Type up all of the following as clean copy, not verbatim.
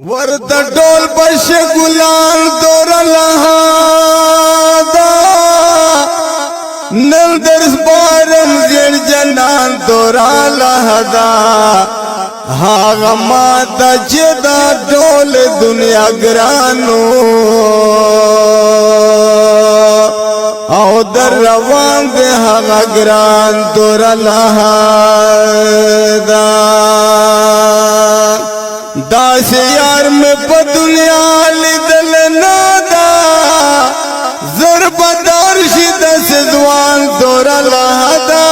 ورد ډول بش ګلان دور لهادا نل درس بارم زیر جنان دور لهدا هاغه ما د جدا ډول دنیا ګرانو او در روان ده هاغه ګران دور لهدا داس یار میں پا دنیا لیدل نادا ضربدار شد سزوان دورا لہدا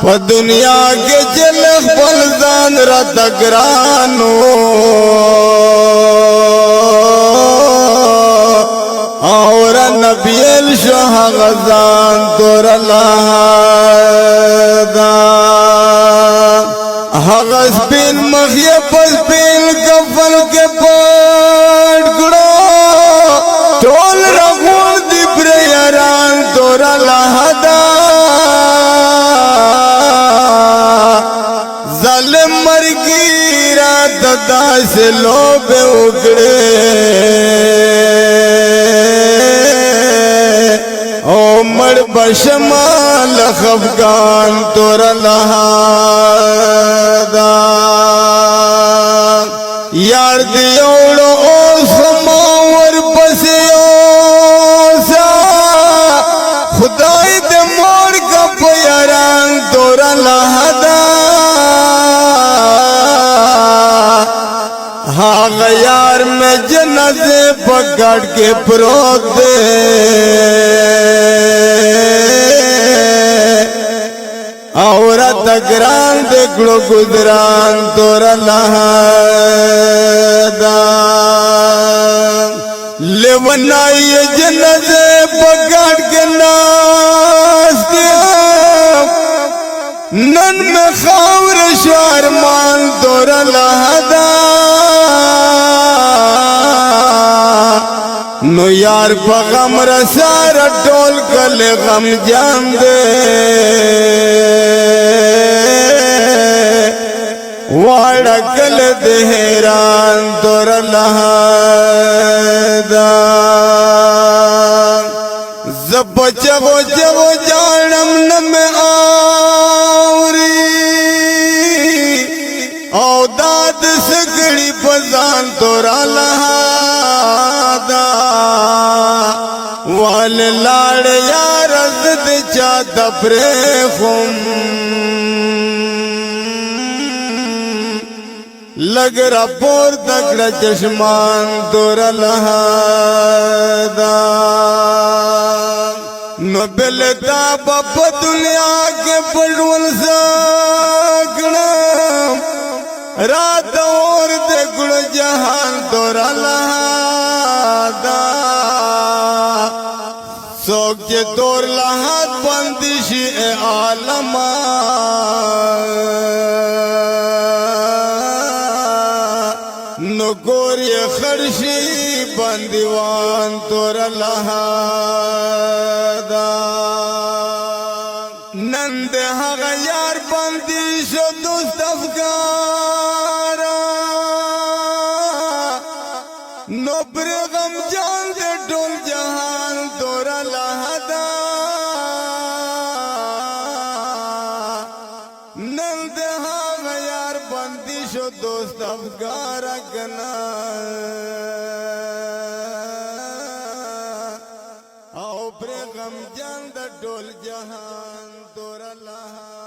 پا دنیا کے جلخ بلزان را تگرانو اور نبی الشہ غزان دورا لہدا هغس بین مخیه پس بین کفن کے پاٹ گڑو ٹول رغون دی بریاران دورا لہدا ظالم مرگی رات دا سے لوب اگڑے او مر بشمال خفگان دورا لہدا یار دیوڑو او سماور پسیوسا خدای دے مور کا پیاران دورا لہدا ہاں یار میں جنازے پکڑ کے پروت دے عورت گران دکڑو گزران دورا لہدا لیونائی جنازے پکڑ کے ناس دیا نن میں خاور شارمان دورا لہدا نو یار پا غم رسار ڈول کل غم جان دے واڑا کل دہران دور لہدا زب چگو چگو جانم نم آوری او داد سگڑی پزان دور لہدا وال لاڑ یار ازد چا دبرے خم لگ را پور دکڑا چشمان دور لہدا نو بلتا بپ دنیا کے پڑول ساکڑا رات اور دکڑ جہان دور لہدا سوک چے دور لہات بندشی اے عالمان نو گوری خرشی بندیوان دور لہدا نند حق یار بندی شو دوست افگارا نو برغم جان دے ڈول جہان دور لہدا نند حق یار بندی شو دوست افگارا گنا او برغم جان دے ڈول جہان دور لہدا